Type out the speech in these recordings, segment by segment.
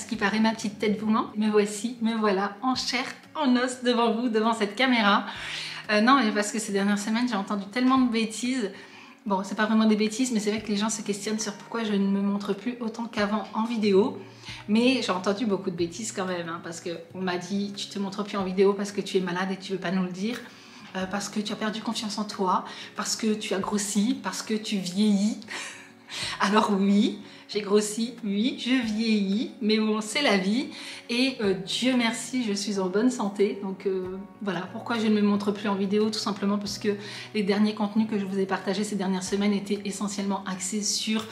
qu'il paraît ma petite tête vous manque. Me voici, me voilà en chair, en os devant vous, devant cette caméra. Non, mais parce que ces dernières semaines, j'ai entendu tellement de bêtises. Bon, c'est pas vraiment des bêtises, mais c'est vrai que les gens se questionnent sur pourquoi je ne me montre plus autant qu'avant en vidéo. Mais j'ai entendu beaucoup de bêtises quand même, hein, parce qu'on m'a dit tu te montres plus en vidéo parce que tu es malade et tu veux pas nous le dire, parce que tu as perdu confiance en toi, parce que tu as grossi, parce que tu vieillis. Alors oui, j'ai grossi, oui, je vieillis, mais bon, c'est la vie. Et Dieu merci, je suis en bonne santé. Donc voilà, pourquoi je ne me montre plus en vidéo? Tout simplement parce que les derniers contenus que je vous ai partagés ces dernières semaines étaient essentiellement axés sur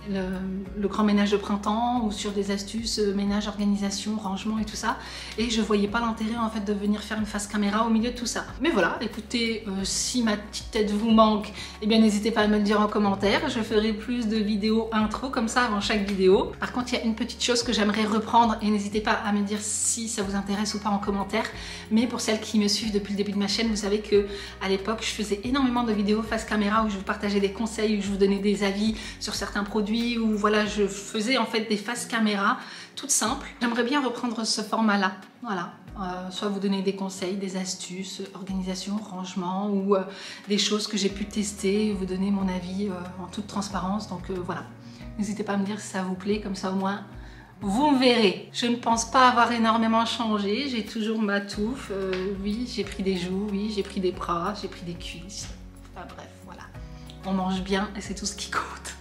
le grand ménage de printemps ou sur des astuces, ménage, organisation, rangement et tout ça. Et je voyais pas l'intérêt en fait de venir faire une face caméra au milieu de tout ça. Mais voilà, écoutez, si ma petite tête vous manque, eh bien n'hésitez pas à me le dire en commentaire. Je ferai plus de vidéos intro comme ça avant chaque vidéo. Par contre, il y a une petite chose que j'aimerais reprendre et n'hésitez pas à me dire si ça vous intéresse ou pas en commentaire. Mais pour celles qui me suivent depuis le début de ma chaîne, vous savez que à l'époque, je faisais énormément de vidéos face caméra où je vous partageais des conseils, où je vous donnais des avis sur certains produits, où voilà, je faisais en fait des faces caméra toutes simples. J'aimerais bien reprendre ce format-là, voilà. Soit vous donner des conseils, des astuces, organisation, rangement ou des choses que j'ai pu tester, vous donner mon avis en toute transparence. Donc voilà, n'hésitez pas à me dire si ça vous plaît, comme ça au moins vous me verrez. Je ne pense pas avoir énormément changé, j'ai toujours ma touffe, oui j'ai pris des joues, oui j'ai pris des bras, j'ai pris des cuisses, enfin bref voilà. On mange bien et c'est tout ce qui compte.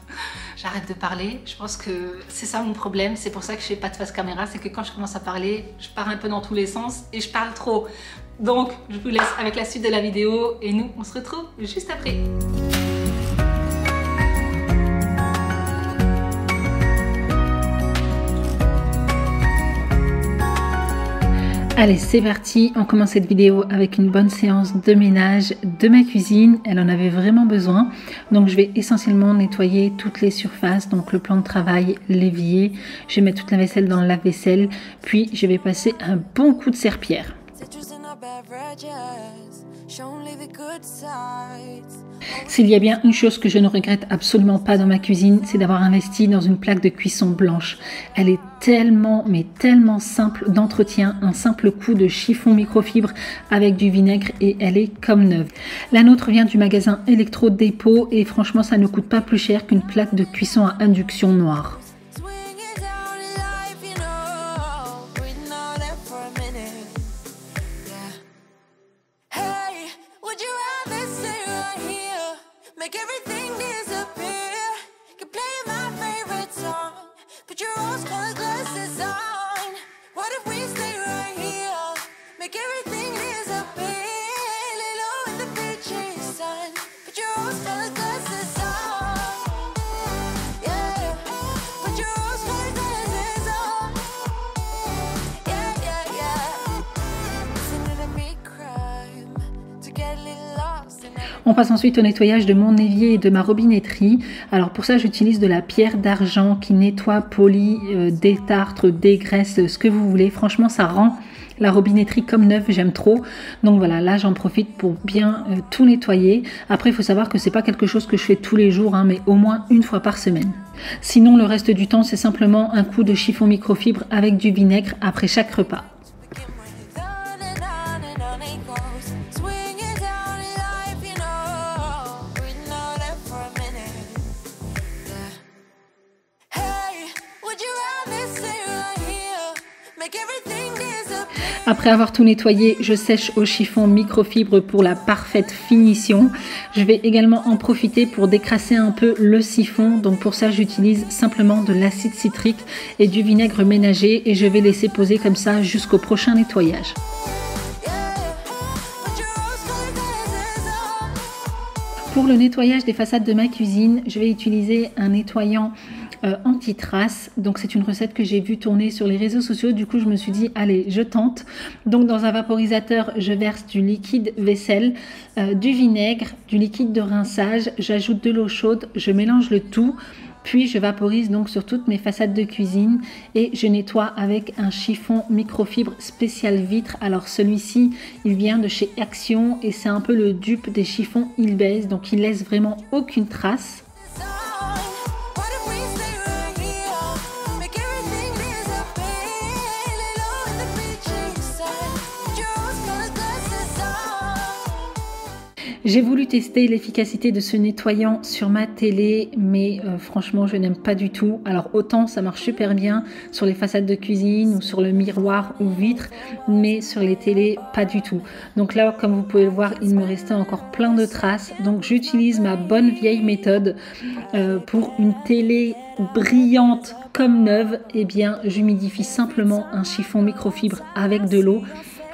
J'arrête de parler, je pense que c'est ça mon problème, c'est pour ça que je fais pas de face caméra, c'est que quand je commence à parler, je pars un peu dans tous les sens et je parle trop. Donc je vous laisse avec la suite de la vidéo et nous on se retrouve juste après. Allez, c'est parti, on commence cette vidéo avec une bonne séance de ménage de ma cuisine. Elle en avait vraiment besoin. Donc je vais essentiellement nettoyer toutes les surfaces, donc le plan de travail, l'évier. Je vais mettre toute la vaisselle dans le lave-vaisselle, puis je vais passer un bon coup de serpillière. S'il y a bien une chose que je ne regrette absolument pas dans ma cuisine, c'est d'avoir investi dans une plaque de cuisson blanche. Elle est tellement, mais tellement simple d'entretien, un simple coup de chiffon microfibre avec du vinaigre et elle est comme neuve. La nôtre vient du magasin Electro Dépôt et franchement ça ne coûte pas plus cher qu'une plaque de cuisson à induction noire. On passe ensuite au nettoyage de mon évier et de ma robinetterie. Alors pour ça, j'utilise de la pierre d'argent qui nettoie, polie, détartre, dégraisse, ce que vous voulez. Franchement, ça rend la robinetterie comme neuve, j'aime trop. Donc voilà, là j'en profite pour bien tout nettoyer. Après, il faut savoir que c'est pas quelque chose que je fais tous les jours, hein, mais au moins une fois par semaine. Sinon, le reste du temps, c'est simplement un coup de chiffon microfibre avec du vinaigre après chaque repas. Après avoir tout nettoyé, je sèche au chiffon microfibre pour la parfaite finition. Je vais également en profiter pour décrasser un peu le siphon. Donc pour ça, j'utilise simplement de l'acide citrique et du vinaigre ménager et je vais laisser poser comme ça jusqu'au prochain nettoyage. Pour le nettoyage des façades de ma cuisine, je vais utiliser un nettoyant anti-trace. Donc c'est une recette que j'ai vue tourner sur les réseaux sociaux. Du coup, je me suis dit, allez, je tente. Donc dans un vaporisateur, je verse du liquide vaisselle, du vinaigre, du liquide de rinçage. J'ajoute de l'eau chaude, je mélange le tout. Puis je vaporise donc sur toutes mes façades de cuisine et je nettoie avec un chiffon microfibre spécial vitre. Alors celui-ci, il vient de chez Action et c'est un peu le dupe des chiffons Ilbez, donc il laisse vraiment aucune trace. J'ai voulu tester l'efficacité de ce nettoyant sur ma télé, mais franchement je n'aime pas du tout. Alors autant ça marche super bien sur les façades de cuisine ou sur le miroir ou vitre, mais sur les télés pas du tout. Donc là, comme vous pouvez le voir, il me restait encore plein de traces. Donc j'utilise ma bonne vieille méthode pour une télé brillante comme neuve. Eh bien j'humidifie simplement un chiffon microfibre avec de l'eau,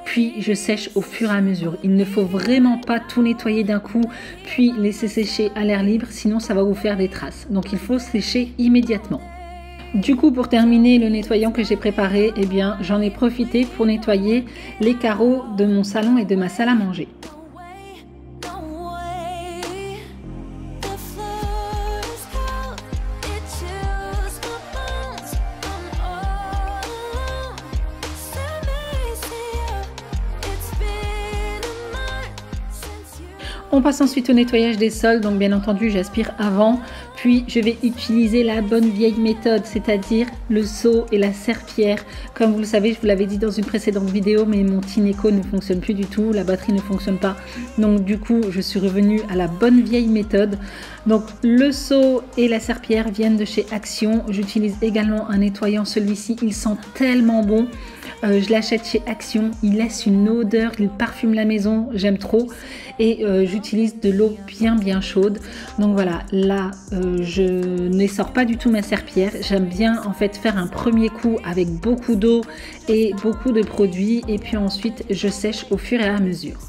puis je sèche au fur et à mesure. Il ne faut vraiment pas tout nettoyer d'un coup puis laisser sécher à l'air libre, sinon ça va vous faire des traces. Donc il faut sécher immédiatement. Du coup, pour terminer le nettoyant que j'ai préparé, eh bien j'en ai profité pour nettoyer les carreaux de mon salon et de ma salle à manger. On passe ensuite au nettoyage des sols, donc bien entendu j'aspire avant, puis je vais utiliser la bonne vieille méthode, c'est-à-dire le seau et la serpillière. Comme vous le savez, je vous l'avais dit dans une précédente vidéo, mais mon Tineco ne fonctionne plus du tout, la batterie ne fonctionne pas, donc du coup je suis revenue à la bonne vieille méthode. Donc le seau et la serpillière viennent de chez Action. J'utilise également un nettoyant, celui-ci il sent tellement bon. Je l'achète chez Action, il laisse une odeur, il parfume la maison, j'aime trop. Et j'utilise de l'eau bien chaude. Donc voilà, là je n'essore pas du tout ma serpillière. J'aime bien en fait faire un premier coup avec beaucoup d'eau et beaucoup de produits, et puis ensuite je sèche au fur et à mesure.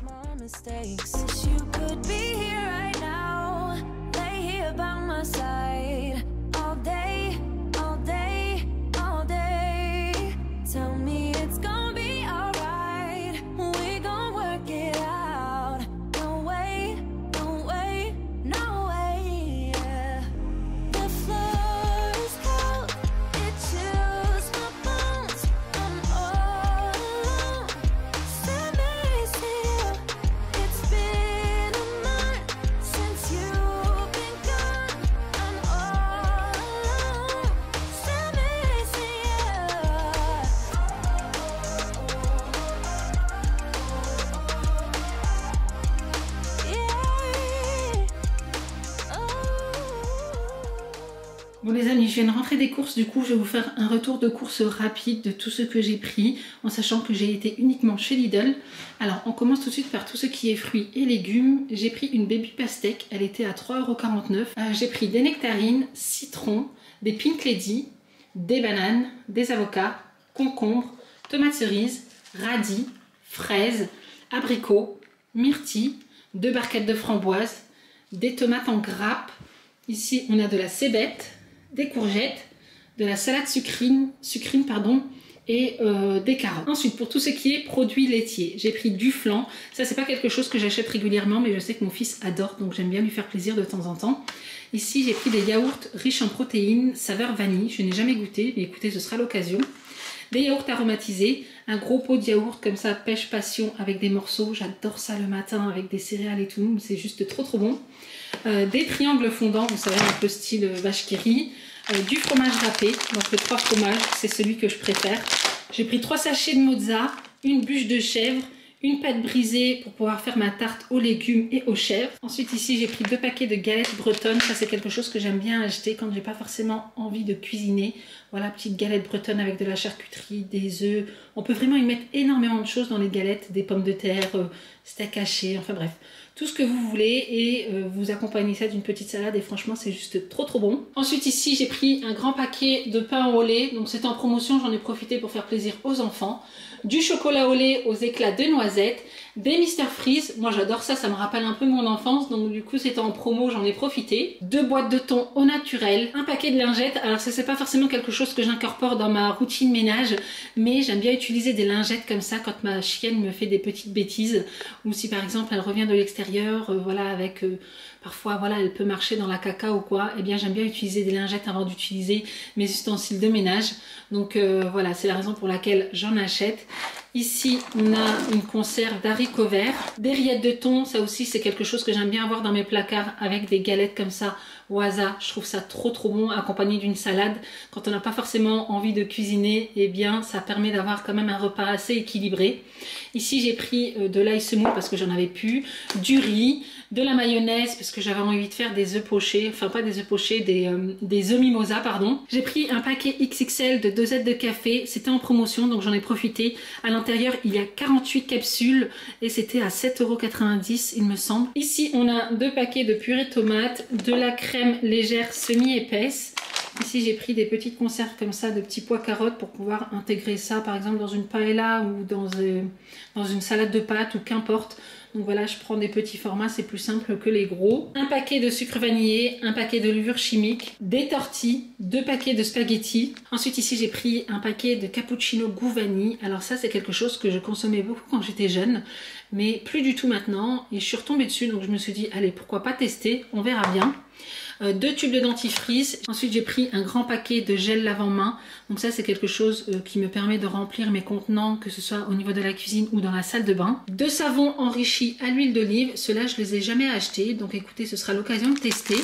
Bon les amis, je viens de rentrer des courses, du coup je vais vous faire un retour de course rapide de tout ce que j'ai pris, en sachant que j'ai été uniquement chez Lidl. Alors on commence tout de suite par tout ce qui est fruits et légumes. J'ai pris une baby pastèque, elle était à 3,49 €. J'ai pris des nectarines, citrons, des pink lady, des bananes, des avocats, concombres, tomates cerises, radis, fraises, abricots, myrtilles, 2 barquettes de framboises, des tomates en grappe. Ici on a de la cébette, des courgettes, de la salade sucrine et des carottes. Ensuite, pour tout ce qui est produits laitiers, j'ai pris du flan. Ça, c'est pas quelque chose que j'achète régulièrement, mais je sais que mon fils adore, donc j'aime bien lui faire plaisir de temps en temps. Ici, j'ai pris des yaourts riches en protéines, saveur vanille. Je n'ai jamais goûté, mais écoutez, ce sera l'occasion. Des yaourts aromatisés, un gros pot de yaourt comme ça, pêche passion avec des morceaux. J'adore ça le matin avec des céréales et tout, c'est juste trop bon. Des triangles fondants, vous savez, un peu style vache qui rit. Du fromage râpé, donc le 3 fromages, c'est celui que je préfère. J'ai pris 3 sachets de mozza, une bûche de chèvre, une pâte brisée pour pouvoir faire ma tarte aux légumes et aux chèvres. Ensuite ici j'ai pris 2 paquets de galettes bretonnes. Ça c'est quelque chose que j'aime bien acheter quand j'ai pas forcément envie de cuisiner. Voilà, petite galette bretonne avec de la charcuterie, des œufs. On peut vraiment y mettre énormément de choses dans les galettes, des pommes de terre, steak haché, enfin bref. Tout ce que vous voulez, et vous accompagnez ça d'une petite salade et franchement c'est juste trop bon. Ensuite ici j'ai pris un grand paquet de pain au lait, donc c'était en promotion, j'en ai profité pour faire plaisir aux enfants. Du chocolat au lait aux éclats de noisettes, des Mr Freeze, moi j'adore ça, ça me rappelle un peu mon enfance, donc du coup c'était en promo, j'en ai profité. 2 boîtes de thon au naturel, un paquet de lingettes. Alors ça c'est pas forcément quelque chose que j'incorpore dans ma routine ménage, mais j'aime bien utiliser des lingettes comme ça quand ma chienne me fait des petites bêtises, ou si par exemple elle revient de l'extérieur, voilà, avec parfois voilà elle peut marcher dans la caca ou quoi, et bien j'aime bien utiliser des lingettes avant d'utiliser mes ustensiles de ménage. Donc voilà, c'est la raison pour laquelle j'en achète. Ici on a une conserve d'haricots verts, des rillettes de thon, ça aussi c'est quelque chose que j'aime bien avoir dans mes placards avec des galettes comme ça au hasard. Je trouve ça trop bon accompagné d'une salade. Quand on n'a pas forcément envie de cuisiner, et bien ça permet d'avoir quand même un repas assez équilibré. Ici j'ai pris de l'ail semoule parce que j'en avais plus, du riz, de la mayonnaise parce que j'avais envie de faire des œufs pochés, enfin pas des œufs pochés, des œufs mimosa pardon. J'ai pris un paquet XXL de dosettes de café, c'était en promotion donc j'en ai profité. À l'intérieur il y a 48 capsules et c'était à 7,90 € il me semble. Ici on a 2 paquets de purée de tomates, de la crème légère semi-épaisse. Ici j'ai pris des petites conserves comme ça de petits pois carottes pour pouvoir intégrer ça par exemple dans une paella ou dans une salade de pâtes ou qu'importe. Donc voilà, je prends des petits formats, c'est plus simple que les gros. Un paquet de sucre vanillé, un paquet de levure chimique, des tortilles, 2 paquets de spaghettis. Ensuite ici j'ai pris un paquet de cappuccino goût vanille. Alors ça c'est quelque chose que je consommais beaucoup quand j'étais jeune, mais plus du tout maintenant. Et je suis retombée dessus donc je me suis dit allez pourquoi pas tester, on verra bien. 2 tubes de dentifrice. Ensuite j'ai pris un grand paquet de gel lave-main. Donc ça c'est quelque chose qui me permet de remplir mes contenants, que ce soit au niveau de la cuisine ou dans la salle de bain. 2 savons enrichis à l'huile d'olive. Ceux-là je les ai jamais achetés. Donc écoutez, ce sera l'occasion de tester.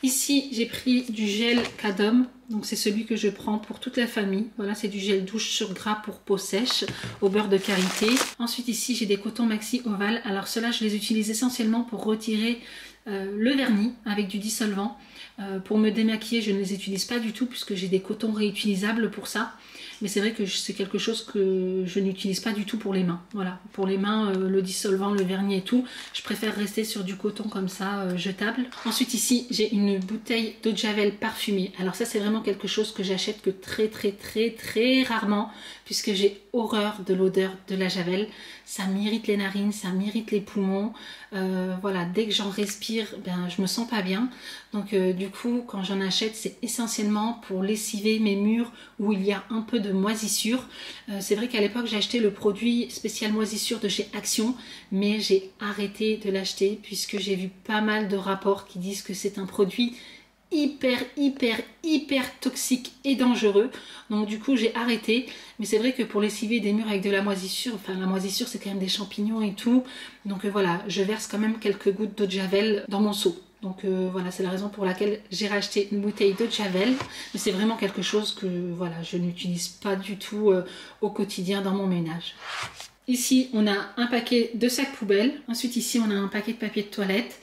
Ici j'ai pris du gel Cadom. Donc c'est celui que je prends pour toute la famille. Voilà, c'est du gel douche sur gras pour peau sèche au beurre de karité. Ensuite ici j'ai des cotons maxi ovales. Alors ceux-là je les utilise essentiellement pour retirer le vernis avec du dissolvant. Pour me démaquiller je ne les utilise pas du tout puisque j'ai des cotons réutilisables pour ça. Mais c'est vrai que c'est quelque chose que je n'utilise pas du tout pour les mains. Voilà, pour les mains, le dissolvant, le vernis et tout, je préfère rester sur du coton comme ça, jetable. Ensuite ici, j'ai une bouteille d'eau de javel parfumée. Alors ça, c'est vraiment quelque chose que j'achète que très rarement, puisque j'ai horreur de l'odeur de la javel. Ça m'irrite les narines, ça m'irrite les poumons. Voilà, dès que j'en respire, ben, je me sens pas bien. Donc du coup, quand j'en achète, c'est essentiellement pour lessiver mes murs où il y a un peu de moisissure. C'est vrai qu'à l'époque, j'ai acheté le produit spécial moisissure de chez Action, mais j'ai arrêté de l'acheter puisque j'ai vu pas mal de rapports qui disent que c'est un produit hyper toxique et dangereux. Donc du coup j'ai arrêté. Mais c'est vrai que pour lessiver des murs avec de la moisissure, enfin la moisissure c'est quand même des champignons et tout, donc voilà, je verse quand même quelques gouttes d'eau de javel dans mon seau. Donc voilà, c'est la raison pour laquelle j'ai racheté une bouteille d'eau de javel. Mais c'est vraiment quelque chose que voilà, je n'utilise pas du tout au quotidien dans mon ménage. Ici on a un paquet de sacs poubelles. Ensuite ici on a un paquet de papier de toilette.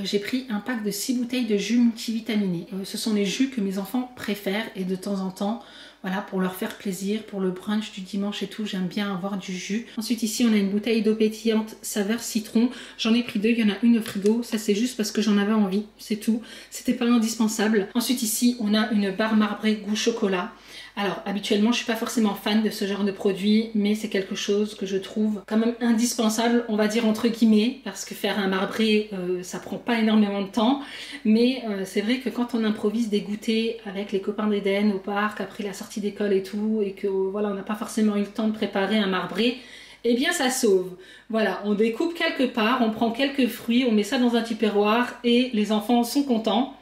J'ai pris un pack de 6 bouteilles de jus multivitaminé. Ce sont les jus que mes enfants préfèrent et de temps en temps, voilà, pour leur faire plaisir, pour le brunch du dimanche et tout, j'aime bien avoir du jus. Ensuite ici on a une bouteille d'eau pétillante saveur citron. J'en ai pris 2, il y en a une au frigo. Ça c'est juste parce que j'en avais envie, c'est tout. C'était pas indispensable. Ensuite ici on a une barre marbrée goût chocolat. Alors habituellement je suis pas forcément fan de ce genre de produit, mais c'est quelque chose que je trouve quand même indispensable, on va dire entre guillemets, parce que faire un marbré ça prend pas énormément de temps, mais c'est vrai que quand on improvise des goûters avec les copains d'Éden au parc après la sortie d'école et tout, et que voilà on n'a pas forcément eu le temps de préparer un marbré, eh bien ça sauve. Voilà, on découpe quelque part, on prend quelques fruits, on met ça dans un tupperware et les enfants sont contents.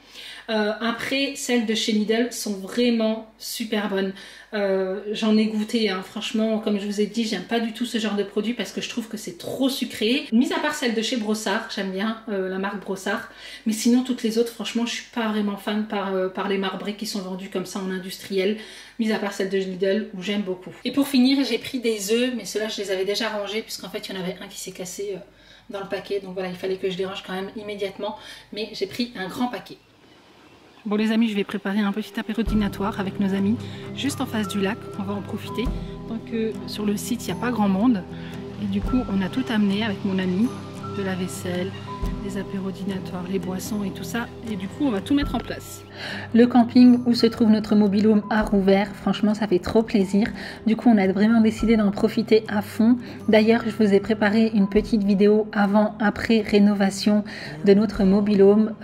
Après, celles de chez Lidl sont vraiment super bonnes. J'en ai goûté, hein. Franchement, comme je vous ai dit, j'aime pas du tout ce genre de produit parce que je trouve que c'est trop sucré. Mis à part celle de chez Brossard, j'aime bien la marque Brossard. Mais sinon, toutes les autres, franchement, je suis pas vraiment fan par les marbrés qui sont vendus comme ça en industriel. Mis à part celle de Lidl où j'aime beaucoup. Et pour finir, j'ai pris des œufs, mais ceux-là, je les avais déjà rangés puisqu'en fait, il y en avait un qui s'est cassé dans le paquet. Donc voilà, il fallait que je les range quand même immédiatement. Mais j'ai pris un grand paquet. Bon les amis, je vais préparer un petit apéro dînatoire avec nos amis juste en face du lac, on va en profiter. Tant que sur le site il n'y a pas grand monde et du coup on a tout amené avec mon ami, de la vaisselle, des apéros dînatoires, les boissons et tout ça, et du coup on va tout mettre en place. Le camping où se trouve notre mobil-home a rouvert, franchement ça fait trop plaisir. Du coup on a vraiment décidé d'en profiter à fond. D'ailleurs je vous ai préparé une petite vidéo avant-après rénovation de notre mobil-home.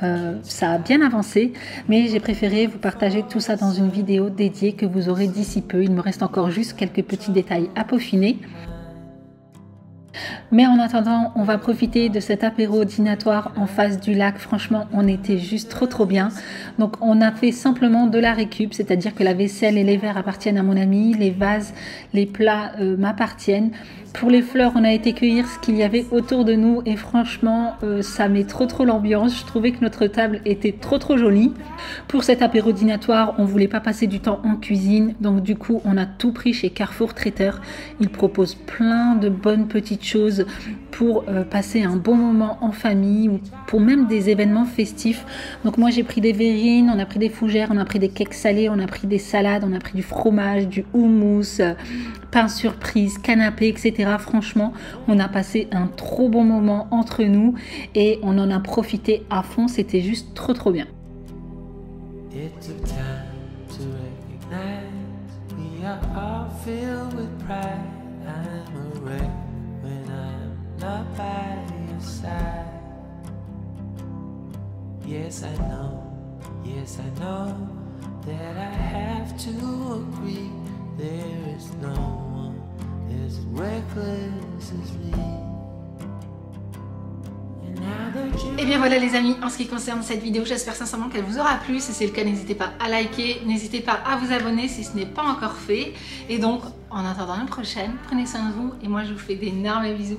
Ça a bien avancé, mais j'ai préféré vous partager tout ça dans une vidéo dédiée que vous aurez d'ici peu. Il me reste encore juste quelques petits détails à peaufiner. Mais en attendant, on va profiter de cet apéro dînatoire en face du lac. Franchement, on était juste trop bien. Donc on a fait simplement de la récup, c'est-à-dire que la vaisselle et les verres appartiennent à mon ami, les vases, les plats m'appartiennent. Pour les fleurs, on a été cueillir ce qu'il y avait autour de nous et franchement, ça met trop l'ambiance. Je trouvais que notre table était trop jolie. Pour cet apéro dînatoire, on voulait pas passer du temps en cuisine, donc du coup, on a tout pris chez Carrefour Traiteur. Ils proposent plein de bonnes petites choses pour passer un bon moment en famille ou pour même des événements festifs. Donc moi, j'ai pris des verrines, on a pris des fougères, on a pris des cakes salés, on a pris des salades, on a pris du fromage, du houmous, pain surprise, canapé, etc. Franchement, on a passé un trop bon moment entre nous et on en a profité à fond. C'était juste trop bien. It took time to recognize we are all filled with pride. I'm a wreck when I'm not by your side. Yes, I know that I have to agree. There is no one as reckless as me. Et bien voilà les amis, en ce qui concerne cette vidéo, j'espère sincèrement qu'elle vous aura plu. Si c'est le cas, n'hésitez pas à liker, n'hésitez pas à vous abonner si ce n'est pas encore fait. Et donc, en attendant la prochaine, prenez soin de vous et moi je vous fais d'énormes bisous.